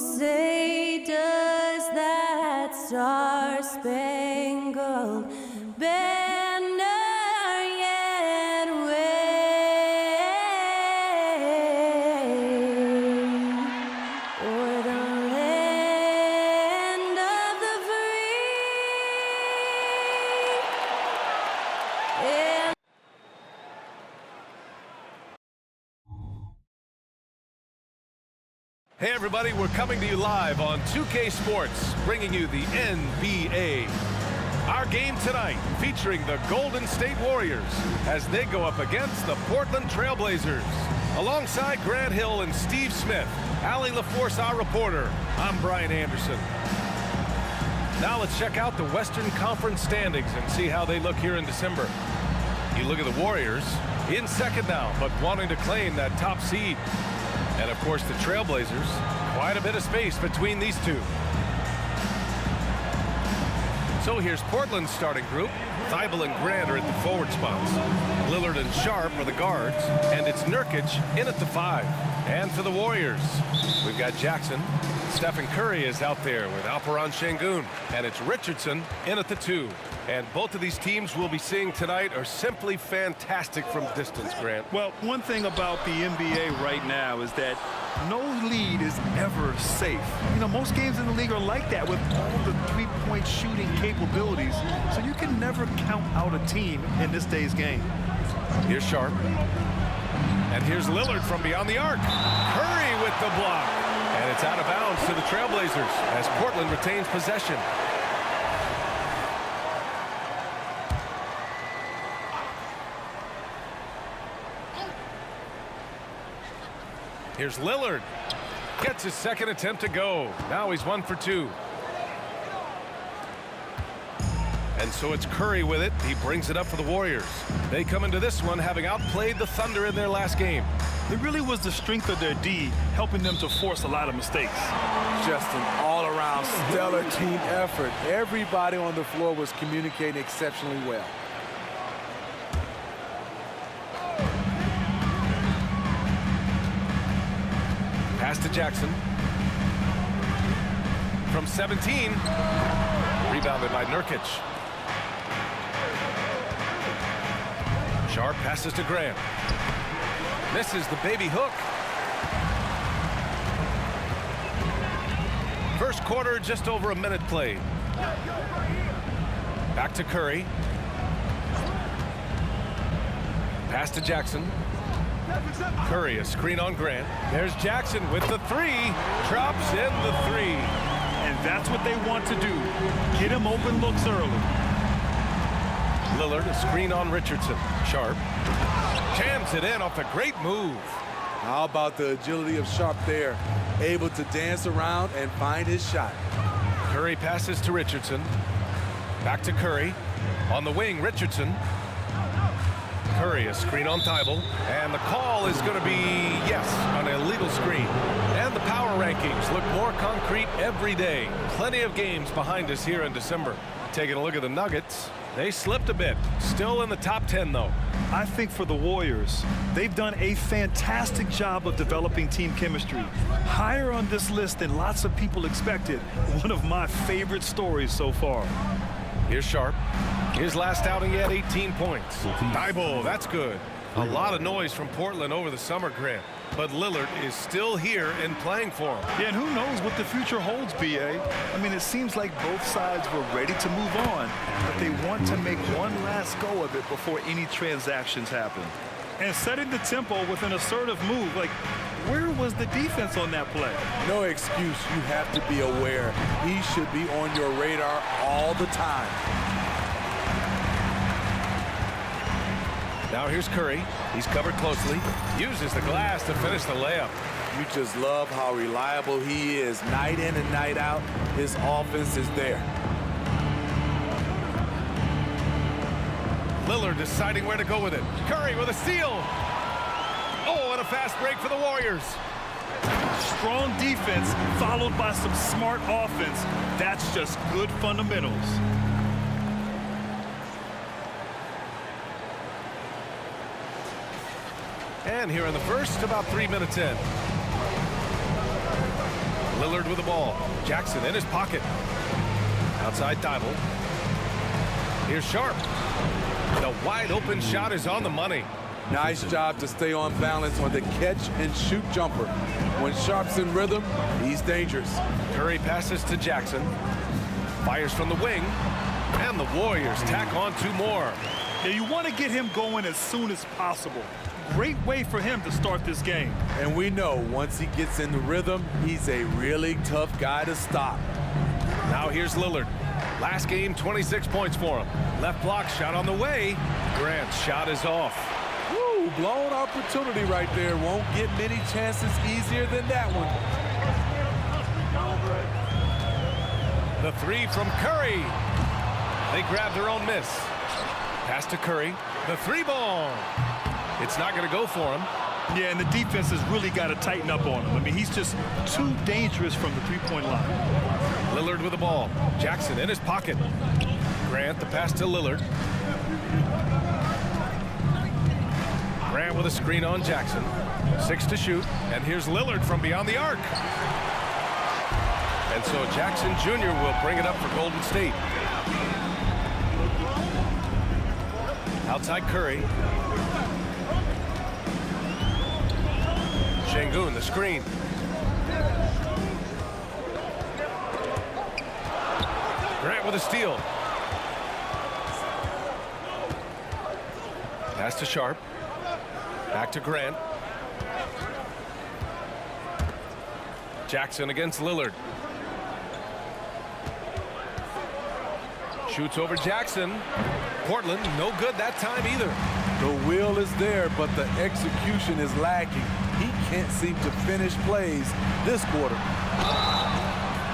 say does that star-spangled banner yet wave o'er the land of the free? And Hey everybody, we're coming to you live on 2K Sports, bringing you the NBA. Our game tonight featuring the Golden State Warriors as they go up against the Portland Trailblazers. Alongside Grant Hill and Steve Smith, Allie LaForce, our reporter, I'm Brian Anderson. Now let's check out the Western Conference standings and see how they look here in December. You look at the Warriors, in second now, but wanting to claim that top seed. And of course the Trailblazers, quite a bit of space between these two. So here's Portland's starting group. Thybulle and Grant are at the forward spots. Lillard and Sharp are the guards, and it's Nurkic in at the 5. And for the Warriors, we've got Jackson. Stephen Curry is out there with Alperen Şengün, and it's Richardson in at the 2. And both of these teams we'll be seeing tonight are simply fantastic from distance, Grant. Well, one thing about the NBA right now is that no lead is ever safe. You know, most games in the league are like that with all the three-point shooting capabilities. So you can never count out a team in this day's game. Here's Sharp. And here's Lillard from beyond the arc. Curry with the block. And it's out of bounds to the Trailblazers as Portland retains possession. Here's Lillard. Gets his second attempt to go. Now he's 1 for 2. And so it's Curry with it. He brings it up for the Warriors. They come into this one having outplayed the Thunder in their last game. It really was the strength of their D helping them to force a lot of mistakes. Just an all-around stellar team effort. Everybody on the floor was communicating exceptionally well. Pass to Jackson. From 17. Rebounded by Nurkic. Sharp passes to Grant. Misses the baby hook. First quarter, just over a minute played. Back to Curry. Pass to Jackson. Curry, a screen on Grant. There's Jackson with the 3. Drops in the 3. And that's what they want to do. Get him open looks early. Lillard, a screen on Richardson. Sharp. Jams it in off a great move. How about the agility of Sharp there? Able to dance around and find his shot. Curry passes to Richardson. Back to Curry. On the wing, Richardson. Curry, a screen on Thybulle. And the call is going to be, yes, an illegal screen. And the power rankings look more concrete every day. Plenty of games behind us here in December. Taking a look at the Nuggets. They slipped a bit. Still in the top 10, though. I think for the Warriors, they've done a fantastic job of developing team chemistry. Higher on this list than lots of people expected. One of my favorite stories so far. Here's Sharp. His last outing, he had 18 points. Thybulle, that's good. A lot of noise from Portland over the summer, Grant. But Lillard is still here and playing for him. Yeah, and who knows what the future holds, B.A. I mean, it seems like both sides were ready to move on, but they want to make one last go of it before any transactions happen. And setting the tempo with an assertive move, like, where was the defense on that play? No excuse. You have to be aware. He should be on your radar all the time. Now here's Curry. He's covered closely. Uses the glass to finish the layup. You just love how reliable he is. Night in and night out, his offense is there. Lillard deciding where to go with it. Curry with a steal. Oh, and a fast break for the Warriors. Strong defense followed by some smart offense. That's just good fundamentals. And here in the first, about 3 minutes in. Lillard with the ball. Jackson in his pocket. Outside Thibault. Here's Sharp. The wide open shot is on the money. Nice job to stay on balance on the catch and shoot jumper. When Sharp's in rhythm, he's dangerous. Curry passes to Jackson. Fires from the wing. And the Warriors tack on 2 more. Yeah, you want to get him going as soon as possible. Great way for him to start this game. And we know once he gets in the rhythm, he's a really tough guy to stop. Now here's Lillard. Last game, 26 points for him. Left block shot on the way. Grant's shot is off. Woo, blown opportunity right there. Won't get many chances easier than that one. The 3 from Curry. They grab their own miss. Pass to Curry. The 3-ball. It's not going to go for him. Yeah, and the defense has really got to tighten up on him. I mean, he's just too dangerous from the three-point line. Lillard with the ball. Jackson in his pocket. Grant the pass to Lillard. Grant with a screen on Jackson. 6 to shoot. And here's Lillard from beyond the arc. And so Jackson Jr. will bring it up for Golden State. Outside Curry. Şengün, the screen. Grant with a steal. Pass to Sharp. Back to Grant. Jackson against Lillard. Shoots over Jackson. Portland, no good that time either. The will is there, but the execution is lacking. He can't seem to finish plays this quarter.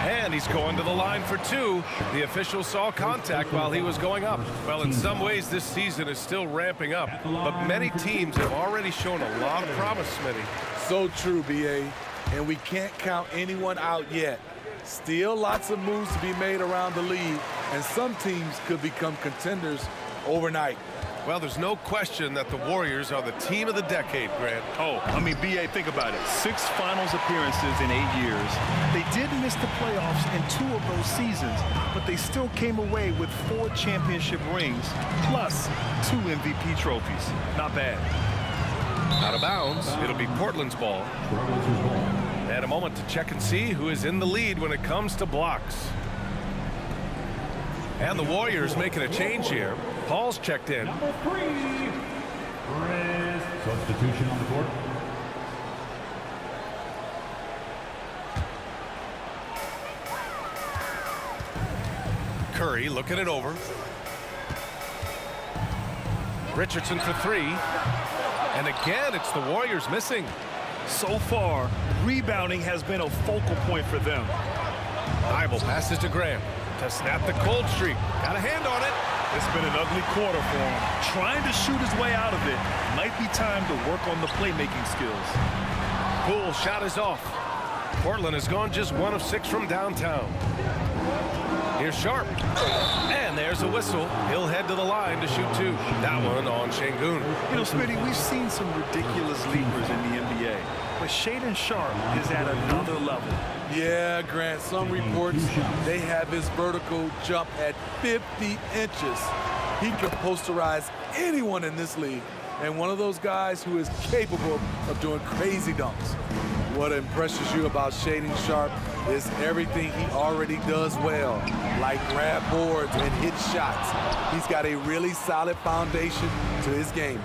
And he's going to the line for 2. The official saw contact while he was going up. Well, in some ways, this season is still ramping up. But many teams have already shown a lot of promise, Smitty. So true, B.A. And we can't count anyone out yet. Still lots of moves to be made around the league, and some teams could become contenders overnight. Well, there's no question that the Warriors are the team of the decade, Grant. Oh, I mean, B.A., think about it. 6 finals appearances in 8 years. They did miss the playoffs in 2 of those seasons, but they still came away with 4 championship rings, plus 2 MVP trophies. Not bad. Out of bounds, it'll be Portland's ball. And a moment to check and see who is in the lead when it comes to blocks. And the Warriors making a change here. Paul's checked in. Number 3, Chris. Substitution on the court. Curry looking it over. Richardson for 3. And again, it's the Warriors missing. So far, rebounding has been a focal point for them. Thibault passes to Graham to snap the cold streak. Got a hand on it. It's been an ugly quarter for him. Trying to shoot his way out of it. Might be time to work on the playmaking skills. Poole shot is off. Portland has gone just 1 of 6 from downtown. Here's Sharp. And there's a whistle. He'll head to the line to shoot 2. That one on Şengün. You know, Smitty, we've seen some ridiculous leapers in the NBA, but Shaedon Sharp is at another level. Yeah, Grant, some reports, they have his vertical jump at 50 inches. He can posterize anyone in this league, and one of those guys who is capable of doing crazy dunks. What impresses you about Shaedon Sharp is everything he already does well, like grab boards and hit shots. He's got a really solid foundation to his game.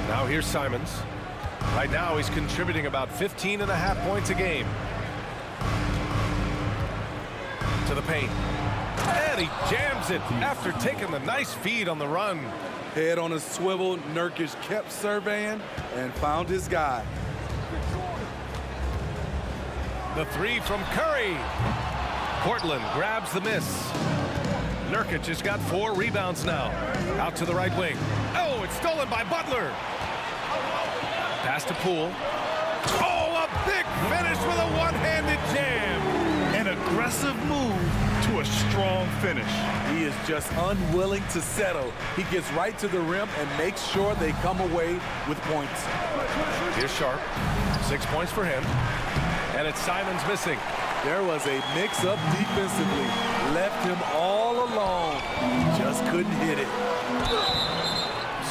Now here's Simons. Right now he's contributing about 15.5 points a game. To the paint. And he jams it after taking the nice feed on the run. Head on a swivel, Nurkic kept surveying and found his guy. The 3 from Curry. Portland grabs the miss. Nurkic has got 4 rebounds now. Out to the right wing. Oh, it's stolen by Butler. Pass to Poole. Oh, a big finish with a one-handed jam. An aggressive move to a strong finish. He is just unwilling to settle. He gets right to the rim and makes sure they come away with points. Here's Sharp. 6 points for him. And it's Simons missing. There was a mix-up defensively. Left him all alone. Just couldn't hit it.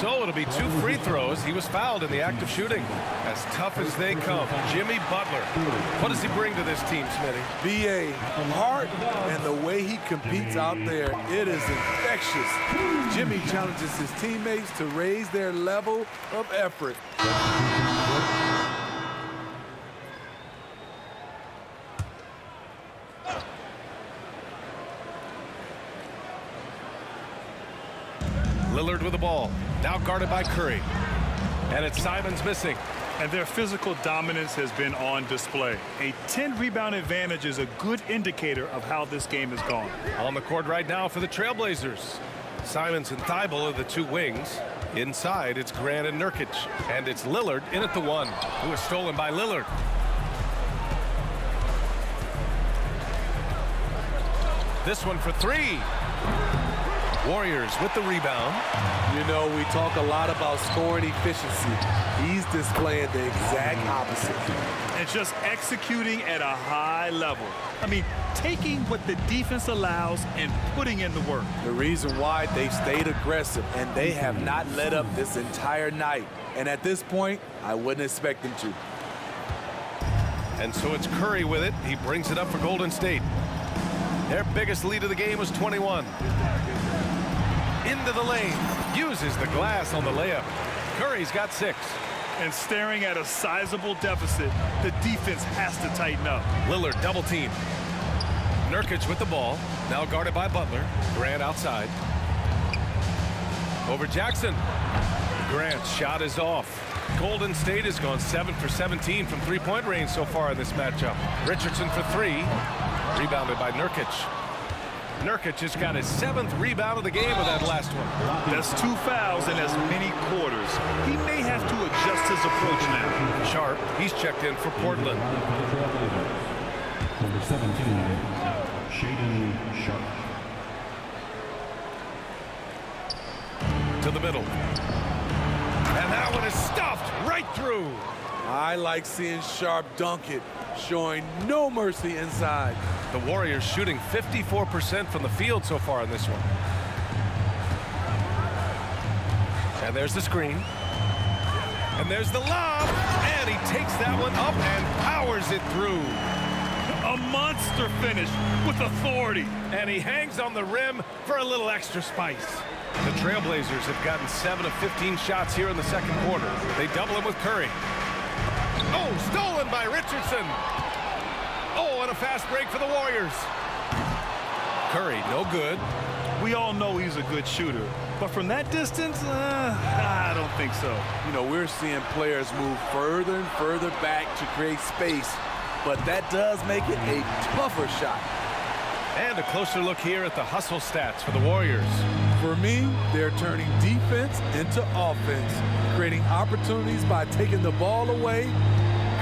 So it'll be 2 free throws. He was fouled in the act of shooting. As tough as they come, Jimmy Butler. What does he bring to this team, Smitty? B.A. heart and the way he competes out there, it is infectious. Jimmy challenges his teammates to raise their level of effort. Lillard with the ball. Now guarded by Curry. And it's Simons missing. And their physical dominance has been on display. A 10-rebound advantage is a good indicator of how this game has gone. On the court right now for the Trailblazers. Simons and Thibault are the 2 wings. Inside, it's Grant and Nurkic. And it's Lillard in at the 1, who is stolen by Lillard. This one for 3. Warriors with the rebound. You know, we talk a lot about scoring efficiency. He's displaying the exact opposite. And just executing at a high level. I mean, taking what the defense allows and putting in the work. The reason why they've stayed aggressive, and they have not let up this entire night. And at this point, I wouldn't expect them to. And so it's Curry with it. He brings it up for Golden State. Their biggest lead of the game was 21. Into the lane. Uses the glass on the layup. Curry's got 6. And staring at a sizable deficit, the defense has to tighten up. Lillard double team. Nurkic with the ball. Now guarded by Butler. Grant outside. Over Jackson. Grant's shot is off. Golden State has gone 7 for 17 from 3-point range so far in this matchup. Richardson for 3. Rebounded by Nurkic. Nurkic just got his 7th rebound of the game with that last one. That's 2 fouls in as many quarters. He may have to adjust his approach now. Sharp, he's checked in for Portland. Number 17, Shaedon Sharpe. To the middle. And that one is stuffed right through. I like seeing Sharpe dunk it, showing no mercy inside. The Warriors shooting 54% from the field so far in this one. And there's the screen. And there's the lob. And he takes that one up and powers it through. A monster finish with authority. And he hangs on the rim for a little extra spice. The Trailblazers have gotten 7 of 15 shots here in the second quarter. They double him with Curry. Oh, stolen by Richardson. Oh, and a fast break for the Warriors. Curry, no good. We all know he's a good shooter, but from that distance, I don't think so. You know, we're seeing players move further and further back to create space, but that does make it a tougher shot. And a closer look here at the hustle stats for the Warriors. For me, they're turning defense into offense, creating opportunities by taking the ball away.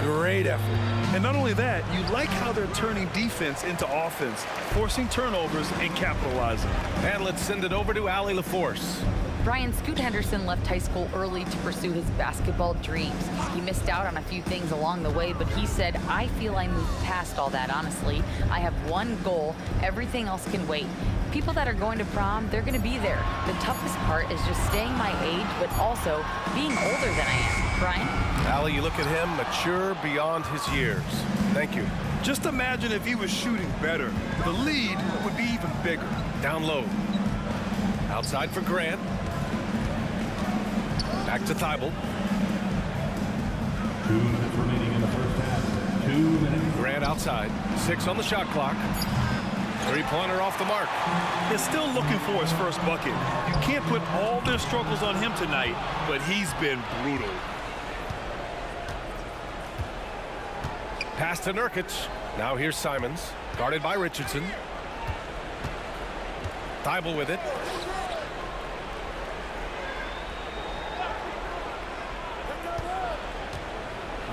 Great effort. And not only that, you like how they're turning defense into offense, forcing turnovers and capitalizing. And let's send it over to Allie LaForce. Brian, Scoot Henderson left high school early to pursue his basketball dreams. He missed out on a few things along the way, but he said, I feel I moved past all that, honestly. I have one goal. Everything else can wait. People that are going to prom, they're going to be there. The toughest part is just staying my age, but also being older than I am. Brian? Allie, you look at him, mature beyond his years. Thank you. Just imagine if he was shooting better. The lead would be even bigger. Down low. Outside for Grant. Back to Thibault. 2 minutes remaining in the first half. 2 minutes. Grant outside. 6 on the shot clock. 3-pointer off the mark. Is still looking for his first bucket. You can't put all their struggles on him tonight, but he's been brutal. Pass to Nurkic. Now here's Simons. Guarded by Richardson. Thibault with it.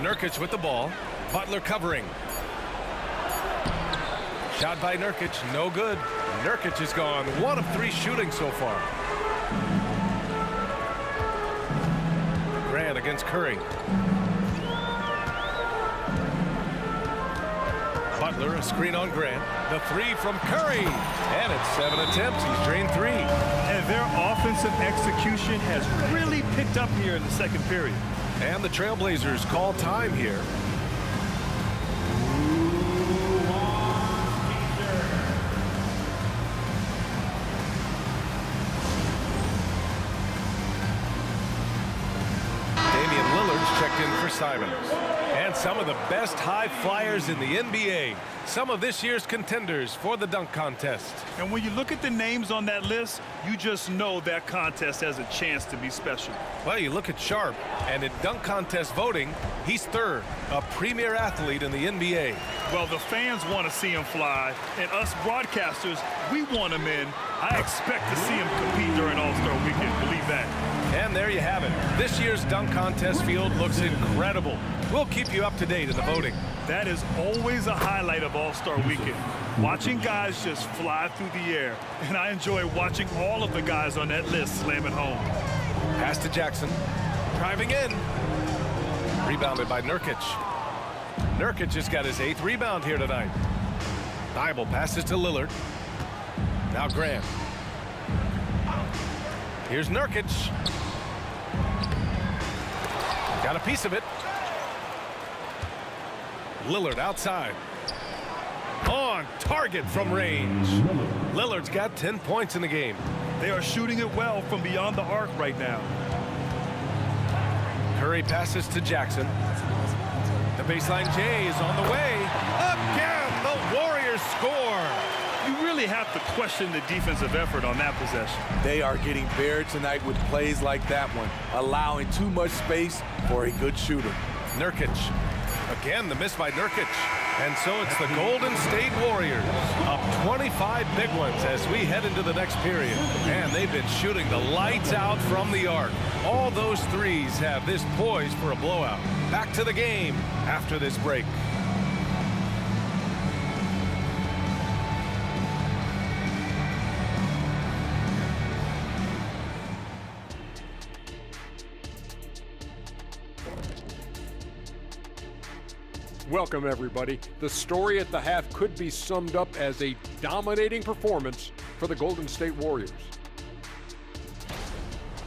Nurkic with the ball. Butler covering. Shot by Nurkic, no good. Nurkic is gone 1 of 3 shooting so far. Grant against Curry. Butler Butler, a screen on Grant. The three from Curry. And it's 7 attempts. He's drained 3. And their offensive execution has really picked up here in the second period. And the Trailblazers call time here. Damian Lillard's checked in for Simons. And some of the best high flyers in the NBA. Some of this year's contenders for the dunk contest. And when you look at the names on that list, you just know that contest has a chance to be special. Well, you look at Sharp, and in dunk contest voting, he's third, a premier athlete in the NBA. Well, the fans want to see him fly, and us broadcasters, we want him in. I expect to see him compete during All-Star Weekend, believe that. And there you have it. This year's dunk contest field looks incredible. We'll keep you up to date in the voting. That is always a highlight of All-Star Weekend. Watching guys just fly through the air. And I enjoy watching all of the guys on that list slam it home. Pass to Jackson. Driving in. Rebounded by Nurkic. Nurkic just got his 8th rebound here tonight. Thibault passes to Lillard. Now Grant. Here's Nurkic. Got a piece of it. Lillard outside. On target from range. Lillard's got 10 points in the game. They are shooting it well from beyond the arc right now. Curry passes to Jackson. The baseline J is on the way. Again, the Warriors score. You really have to question the defensive effort on that possession. They are getting buried tonight with plays like that one, allowing too much space for a good shooter. Nurkic. Again, the miss by Nurkic. And so it's the Golden State Warriors up 25 big ones as we head into the next period. And they've been shooting the lights out from the arc. All those threes have this poised for a blowout. Back to the game after this break. Welcome, everybody. The story at the half could be summed up as a dominating performance for the Golden State Warriors.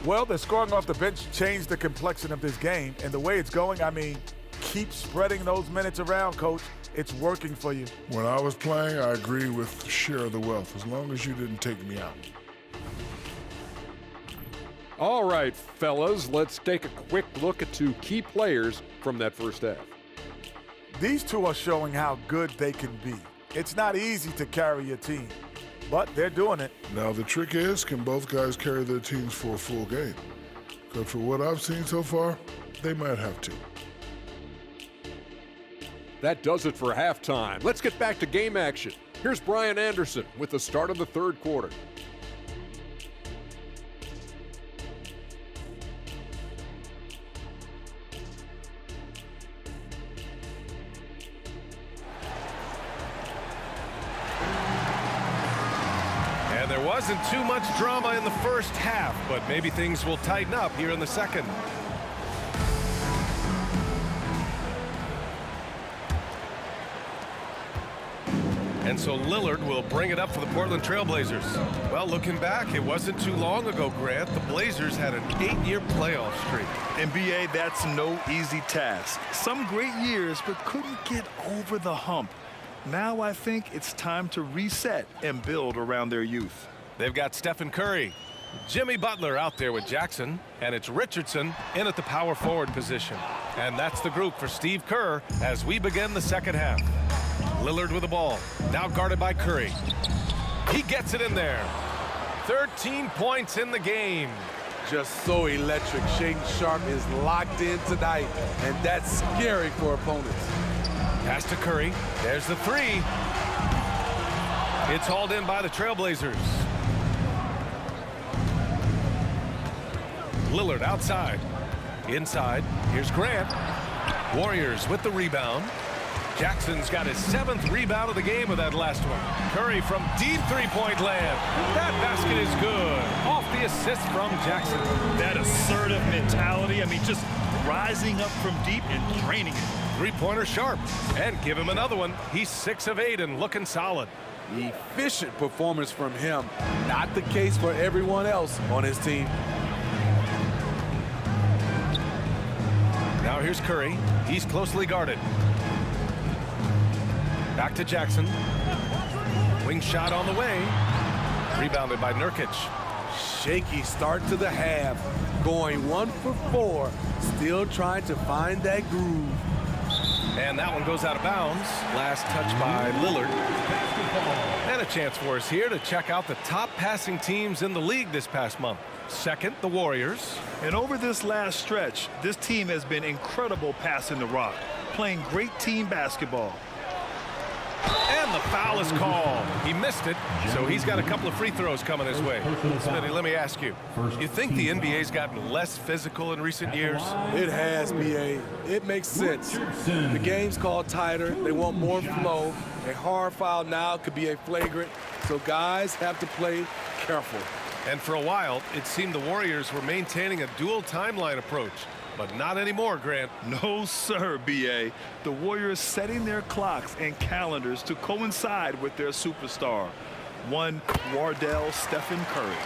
Well, the scoring off the bench changed the complexion of this game. And the way it's going, I mean, keep spreading those minutes around, Coach. It's working for you. When I was playing, I agreed with share of the wealth, as long as you didn't take me out. All right, fellas, let's take a quick look at 2 key players from that first half. These two are showing how good they can be. It's not easy to carry your team, but they're doing it. Now, the trick is, can both guys carry their teams for a full game? Because for what I've seen so far, they might have to. That does it for halftime. Let's get back to game action. Here's Brian Anderson with the start of the third quarter. There wasn't too much drama in the first half, but maybe things will tighten up here in the second. And so Lillard will bring it up for the Portland Trailblazers. Well, looking back, it wasn't too long ago, Grant, the Blazers had an 8-year playoff streak. NBA, that's no easy task. Some great years, but couldn't get over the hump. Now I think it's time to reset and build around their youth. They've got Stephen Curry, Jimmy Butler out there with Jackson, and it's Richardson in at the power forward position. And that's the group for Steve Kerr as we begin the second half. Lillard with the ball, now guarded by Curry. He gets it in there. 13 points in the game. Just so electric. Shaedon Sharpe is locked in tonight, and that's scary for opponents. Pass to Curry. There's the 3. It's hauled in by the Trailblazers. Lillard outside. Inside. Here's Grant. Warriors with the rebound. Jackson's got his 7th rebound of the game with that last one. Curry from deep 3-point land. That basket is good. Off the assist from Jackson. That assertive mentality, I mean, just rising up from deep and draining it. Three-pointer sharp. And give him another one. He's 6 of 8 and looking solid. Efficient performance from him. Not the case for everyone else on his team. Now here's Curry. He's closely guarded. Back to Jackson. Wing shot on the way. Rebounded by Nurkic. Shaky start to the half. Going 1 for 4. Still trying to find that groove. And that one goes out of bounds. Last touch by Lillard. And a chance for us here to check out the top passing teams in the league this past month. Second, the Warriors. And over this last stretch, this team has been incredible passing the rock, playing great team basketball. And the foul is called. He missed it, so he's got a couple of free throws coming his way. Smitty, let me ask you, you think the NBA's gotten less physical in recent years? It has, B.A. It makes sense. The game's called tighter. They want more flow. A hard foul now could be a flagrant, so guys have to play careful. And for a while, it seemed the Warriors were maintaining a dual timeline approach. But not anymore, Grant. No, sir, B.A. The Warriors setting their clocks and calendars to coincide with their superstar, one Wardell Stephen Curry.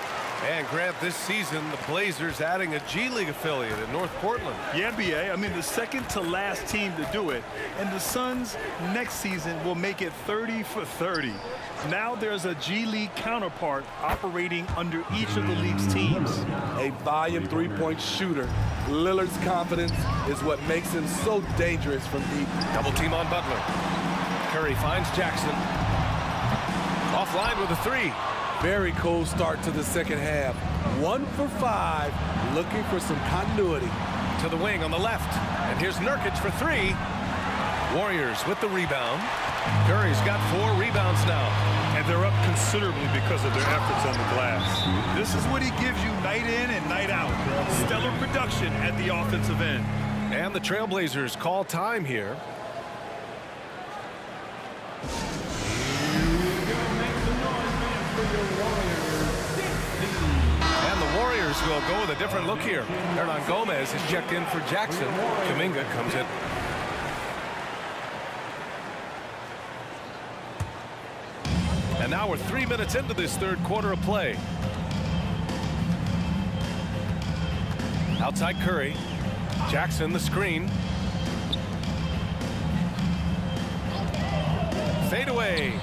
And Grant, this season, the Blazers adding a G League affiliate in North Portland. Yeah, B.A. I mean, the second to last team to do it. And the Suns next season will make it 30 for 30. Now there's a G League counterpart operating under each of the league's teams. A volume three-point shooter. Lillard's confidence is what makes him so dangerous from deep. Double team on Butler. Curry finds Jackson. Offline with a 3. Very cold start to the second half. 1 for 5, looking for some continuity. To the wing on the left. And here's Nurkic for 3. Warriors with the rebound. Curry's got 4 rebounds now. And they're up considerably because of their efforts on the glass. This is what he gives you night in and night out. Stellar production at the offensive end. And the Trailblazers call time here. And the Warriors will go with a different look here. Hernan Gomez has checked in for Jackson. Kuminga comes in. And now we're 3 minutes into this third quarter of play. Outside Curry. Jackson the screen. Fade away.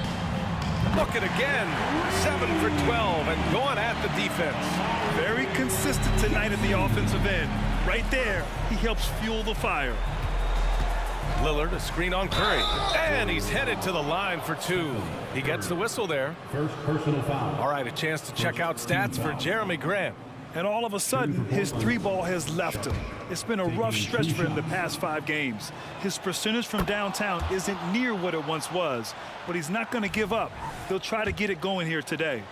Look it again. 7 for 12 and going at the defense. Very consistent tonight at the offensive end. Right there, he helps fuel the fire. Lillard, a screen on Curry. And he's headed to the line for 2. He gets the whistle there. First personal foul. All right, a chance to check out stats for Jeremy Grant. And all of a sudden, his 3-ball has left him. It's been a rough stretch for him the past 5 games. His percentage from downtown isn't near what it once was, but he's not going to give up. He'll try to get it going here today.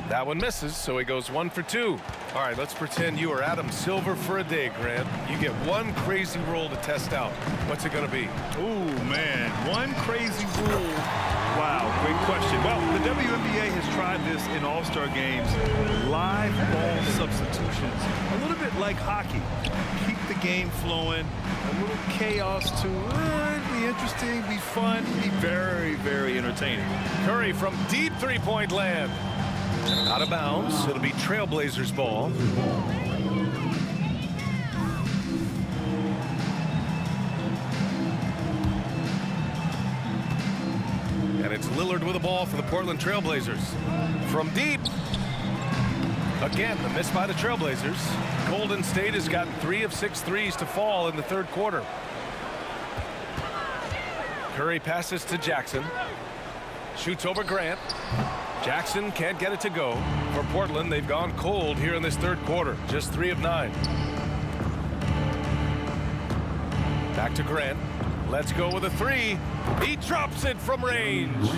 That one misses, so he goes 1 for 2. All right, let's pretend you are Adam Silver for a day, Grant. You get one crazy rule to test out. What's it going to be? Ooh, man, one crazy rule. Wow, great question. Well, the WNBA has tried this in all-star games. Live ball substitutions. A little bit like hockey. Keep the game flowing. A little chaos to be interesting, be fun, be very, very entertaining. Curry from deep three-point land. Out of bounds. It'll be Trailblazers ball. And it's Lillard with the ball for the Portland Trailblazers. From deep. Again, the miss by the Trailblazers. Golden State has gotten 3 of 6 threes to fall in the third quarter. Curry passes to Jackson. Shoots over Grant. Jackson can't get it to go. For Portland, they've gone cold here in this third quarter. Just 3 of 9. Back to Grant. Let's go with a 3. He drops it from range.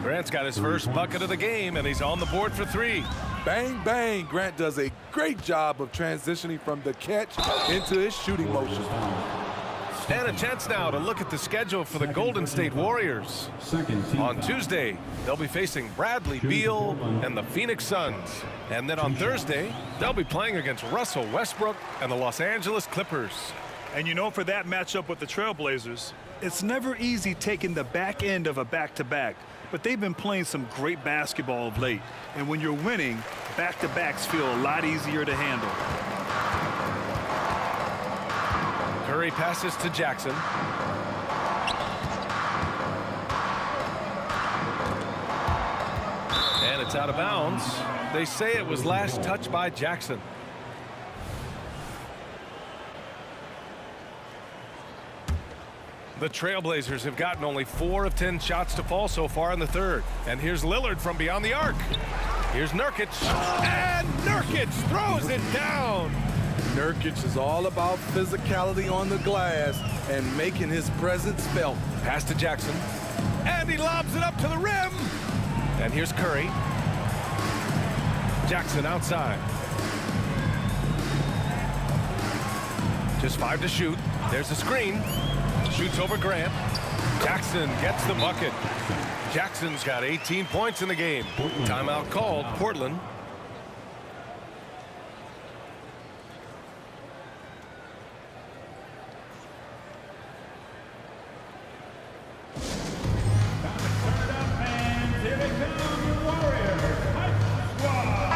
Grant's got his first bucket of the game, and he's on the board for 3. Bang, bang. Grant does a great job of transitioning from the catch into his shooting motion. And a chance now to look at the schedule for the Golden State Warriors. On Tuesday, they'll be facing Bradley Beal and the Phoenix Suns. And then on Thursday, they'll be playing against Russell Westbrook and the Los Angeles Clippers. And you know, for that matchup with the Trailblazers, it's never easy taking the back end of a back-to-back. But they've been playing some great basketball of late. And when you're winning, back-to-backs feel a lot easier to handle. Curry passes to Jackson. And it's out of bounds. They say it was last touched by Jackson. The Trailblazers have gotten only 4 of 10 shots to fall so far in the third. And here's Lillard from beyond the arc. Here's Nurkic. And Nurkic throws it down. Nurkic is all about physicality on the glass and making his presence felt. Pass to Jackson. And he lobs it up to the rim. And here's Curry. Jackson outside. Just 5 to shoot. There's a screen. Shoots over Grant. Jackson gets the bucket. Jackson's got 18 points in the game. Timeout called, Portland.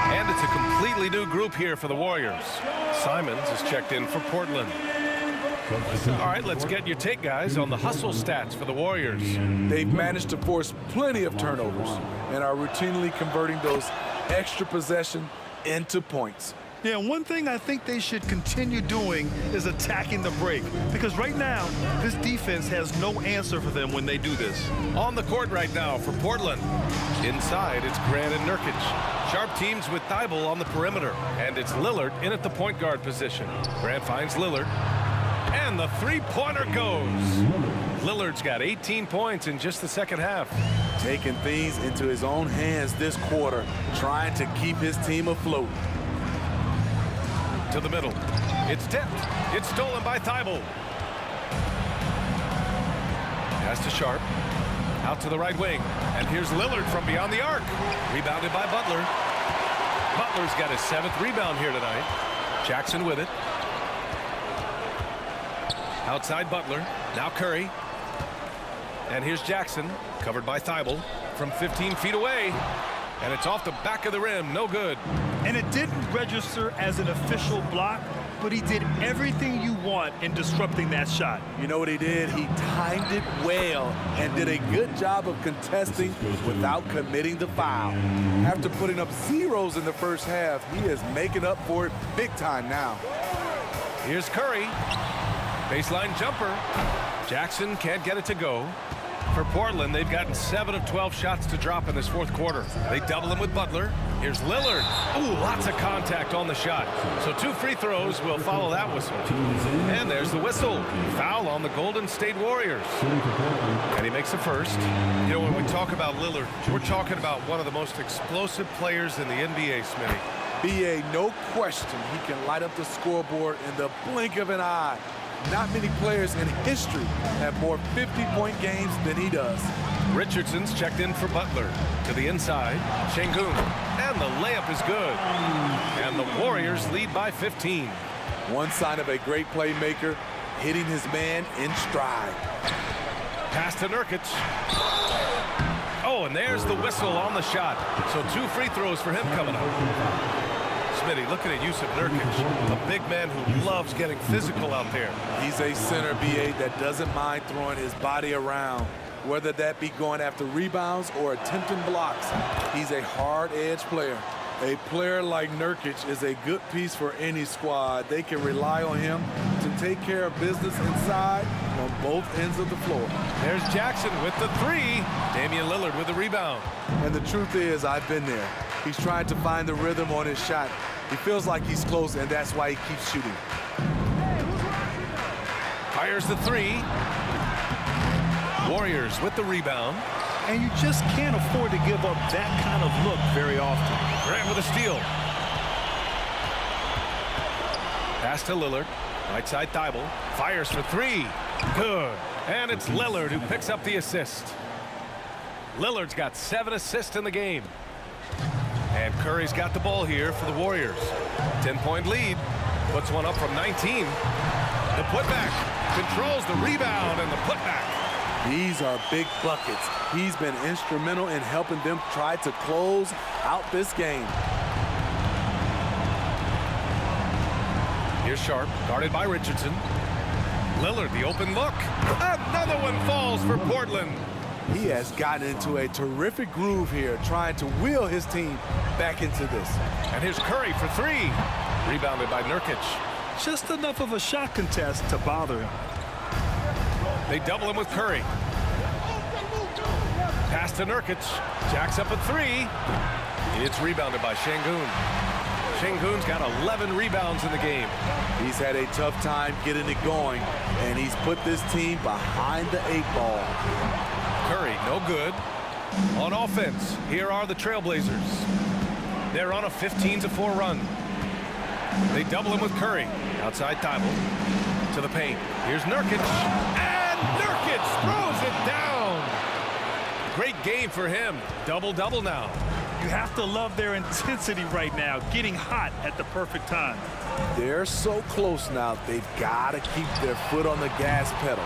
And it's a completely new group here for the Warriors. Simons is checked in for Portland. All right, let's get your take, guys, on the hustle stats for the Warriors. They've managed to force plenty of turnovers and are routinely converting those extra possession into points. Yeah, one thing I think they should continue doing is attacking the break. Because right now, this defense has no answer for them when they do this. On the court right now for Portland. Inside, it's Grant and Nurkic. Sharp teams with Thibault on the perimeter. And it's Lillard in at the point guard position. Grant finds Lillard. And the three-pointer goes. Lillard's got 18 points in just the second half. Taking things into his own hands this quarter, trying to keep his team afloat. To the middle. It's tipped. It's stolen by Thibault. Pass to Sharp. Out to the right wing. And here's Lillard from beyond the arc. Rebounded by Butler. Butler's got his 7th rebound here tonight. Jackson with it. Outside Butler. Now Curry. And here's Jackson. Covered by Thibault from 15 feet away. And it's off the back of the rim. No good. And it didn't register as an official block, but he did everything you want in disrupting that shot. You know what he did? He timed it well and did a good job of contesting without committing the foul. After putting up zeros in the first half, he is making up for it big time now. Here's Curry. Baseline jumper. Jackson can't get it to go. For Portland, they've gotten 7 of 12 shots to drop in this fourth quarter. They double him with Butler. Here's Lillard. Ooh, lots of contact on the shot. So 2 free throws will follow that whistle. And there's the whistle. Foul on the Golden State Warriors. And he makes the first. You know, when we talk about Lillard, we're talking about one of the most explosive players in the NBA, Smitty. B.A., no question, he can light up the scoreboard in the blink of an eye. Not many players in history have more 50-point games than he does. Richardson's checked in for Butler. To the inside, Şengün. And the layup is good. And the Warriors lead by 15. One sign of a great playmaker, hitting his man in stride. Pass to Nurkic. Oh, and there's the whistle on the shot. So 2 free throws for him coming up. Smitty, looking at Jusuf Nurkic, a big man who loves getting physical out there. He's a center, B.A., that doesn't mind throwing his body around, whether that be going after rebounds or attempting blocks. He's a hard-edge player. A player like Nurkic is a good piece for any squad. They can rely on him to take care of business inside on both ends of the floor. There's Jackson with the 3. Damian Lillard with the rebound. And the truth is, I've been there. He's trying to find the rhythm on his shot. He feels like he's close, and that's why he keeps shooting. Fires the 3. Warriors with the rebound. And you just can't afford to give up that kind of look very often. Grant with a steal. Pass to Lillard. Right side Thibault. Fires for 3. Good. And it's Lillard who picks up the assist. Lillard's got 7 assists in the game. And Curry's got the ball here for the Warriors. 10-point lead. Puts one up from 19. The putback. Controls the rebound and the putback. These are big buckets. He's been instrumental in helping them try to close out this game. Here's Sharp, guarded by Richardson. Lillard, the open look. Another one falls for Portland. He has gotten into a terrific groove here, trying to wheel his team back into this. And here's Curry for 3. Rebounded by Nurkic. Just enough of a shot contest to bother him. They double him with Curry. Pass to Nurkic. Jacks up a 3. It's rebounded by Şengün. Şengün's got 11 rebounds in the game. He's had a tough time getting it going, and he's put this team behind the 8 ball. Curry, no good. On offense, here are the Trailblazers. They're on a 15-4 run. They double him with Curry. Outside Thibault. To the paint. Here's Nurkic. And Nurkic throws it down. Great game for him. Double-double now. You have to love their intensity right now, getting hot at the perfect time. They're so close now, they've got to keep their foot on the gas pedal.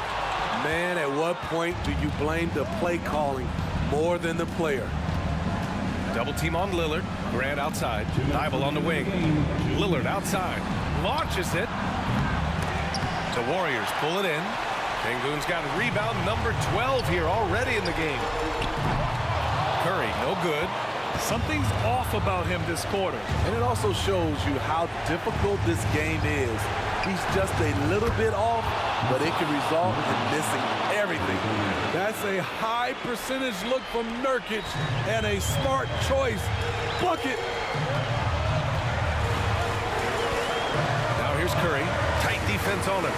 Man, at what point do you blame the play calling more than the player? Double team on Lillard. Grant outside. Thibault on the wing. Lillard outside. Launches it. The Warriors pull it in. Şengün's got rebound number 12 here already in the game. Curry, no good. Something's off about him this quarter. And it also shows you how difficult this game is. He's just a little bit off, but it can result in missing everything. That's a high percentage look from Nurkic and a smart choice. Bucket. Now here's Curry. Tight defense on him.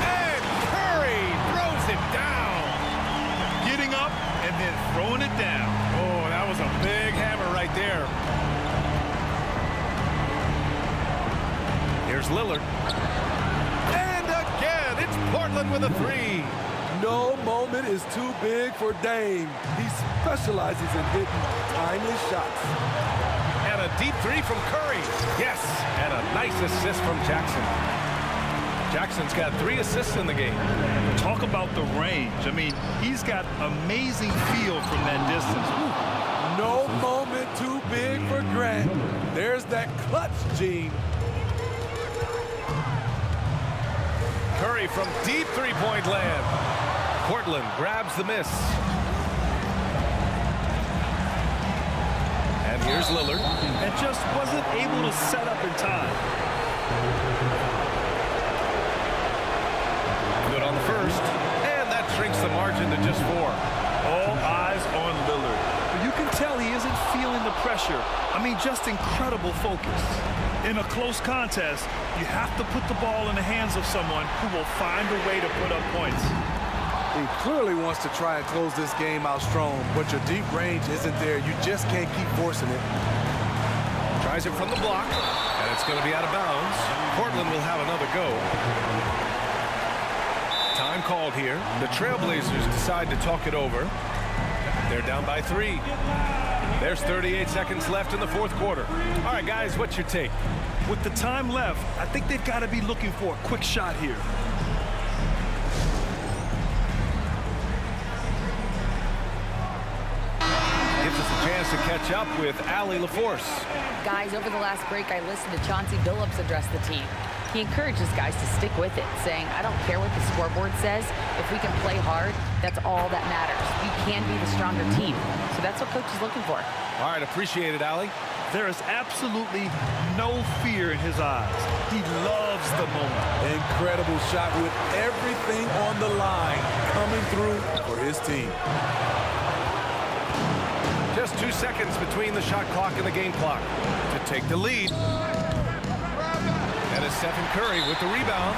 And Curry throws it down. Getting up and then throwing it down. Oh, that was a big hammer right there. Here's Lillard. And again, it's Portland with a 3. No moment is too big for Dame. He specializes in hitting timely shots. And a deep 3 from Curry. Yes, and a nice assist from Jackson. Jackson's got 3 assists in the game. Talk about the range. I mean, he's got amazing feel from that distance. No moment too big for Grant. There's that clutch gene. Curry from deep 3-point land. Portland grabs the miss. And here's Lillard. And just wasn't able to set up in time. Good on the first. And that shrinks the margin to just 4. All eyes on Lillard. But you can tell he isn't feeling the pressure. I mean, just incredible focus. In a close contest, you have to put the ball in the hands of someone who will find a way to put up points. He clearly wants to try and close this game out strong, but your deep range isn't there. You just can't keep forcing it. Tries it from the block, and it's going to be out of bounds. Portland will have another go. Time called here. The Trailblazers decide to talk it over. They're down by 3. There's 38 seconds left in the 4th quarter. All right, guys, what's your take? With the time left, I think they've got to be looking for a quick shot here. Gives us a chance to catch up with Allie LaForce. Guys, over the last break, I listened to Chauncey Billups address the team. He encourages guys to stick with it, saying, I don't care what the scoreboard says. If we can play hard, that's all that matters. You can be the stronger team. So that's what Coach is looking for. All right, appreciate it, Allie. There is absolutely no fear in his eyes. He loves the moment. Incredible shot with everything on the line coming through for his team. Just 2 seconds between the shot clock and the game clock to take the lead. And it's Stephen Curry with the rebound.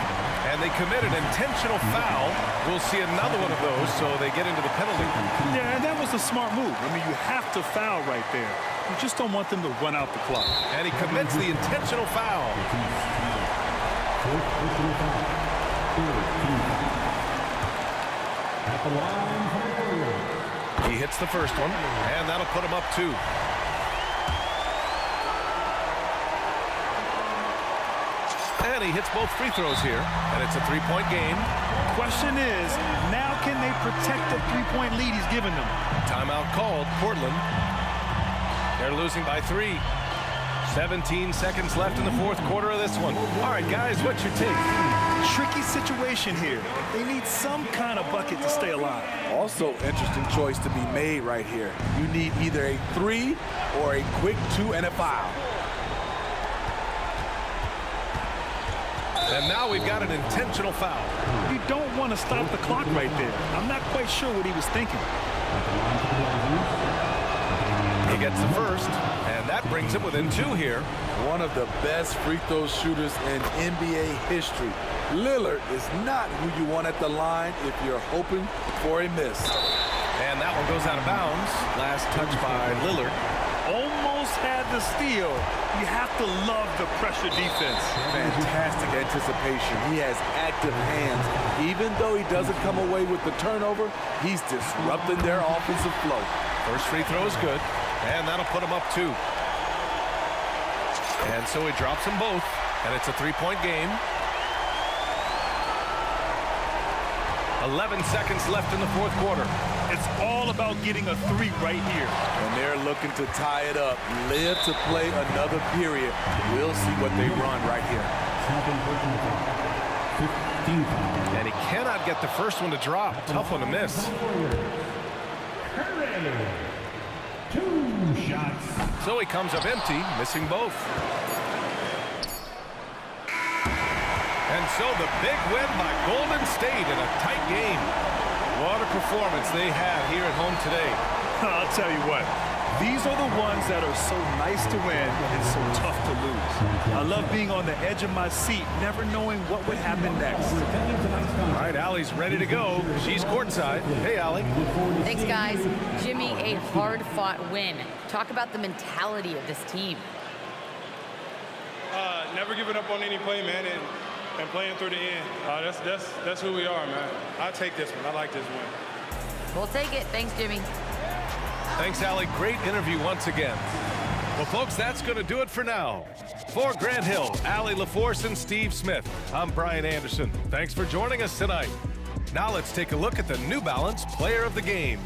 And they commit an intentional foul. We'll see another one of those, so they get into the penalty. Yeah, and that was a smart move. I mean, you have to foul right there. You just don't want them to run out the clock. And he commits the intentional foul. At the line for the Warriors. He hits the first one, and that'll put him up 2. And he hits both free throws here, and it's a 3-point game. Question is, now can they protect the 3-point lead he's given them? Timeout called, Portland. They're losing by 3. 17 seconds left in the fourth quarter of this one. All right, guys, what's your take? Tricky situation here. They need some kind of bucket to stay alive. Also, interesting choice to be made right here. You need either a 3 or a quick 2 and a foul. And now we've got an intentional foul. You don't want to stop the clock right there. I'm not quite sure what he was thinking. He gets the first, and that brings him within 2 here. One of the best free throw shooters in NBA history. Lillard is not who you want at the line if you're hoping for a miss. And that one goes out of bounds. Last touch by Lillard. Almost had the steal. You have to love the pressure defense. Fantastic anticipation. He has active hands. Even though he doesn't come away with the turnover, he's disrupting their offensive flow. First free throw is good, and that'll put him up 2. And so he drops them both, and it's a 3-point game. 11 seconds left in the fourth quarter. It's all about getting a 3 right here. And they're looking to tie it up, live to play another period. We'll see what they run right here. And he cannot get the first one to drop. Tough one to miss. 2 shots. So he comes up empty, missing both. And so the big win by Golden State in a tight game. What a performance they have here at home today. I'll tell you what, these are the ones that are so nice to win and so tough to lose. I love being on the edge of my seat, never knowing what would happen next. All right, Allie's ready to go. She's courtside. Hey, Allie. Thanks, guys. Jimmy, a hard-fought win. Talk about the mentality of this team. Never giving up on any play, man, and playing through the end. That's who we are, man. I'll take this one. I like this win. We'll take it. Thanks, Jimmy. Thanks, Allie. Great interview once again. Well, folks, that's going to do it for now. For Grant Hill, Allie LaForce, and Steve Smith, I'm Brian Anderson. Thanks for joining us tonight. Now let's take a look at the New Balance Player of the Game.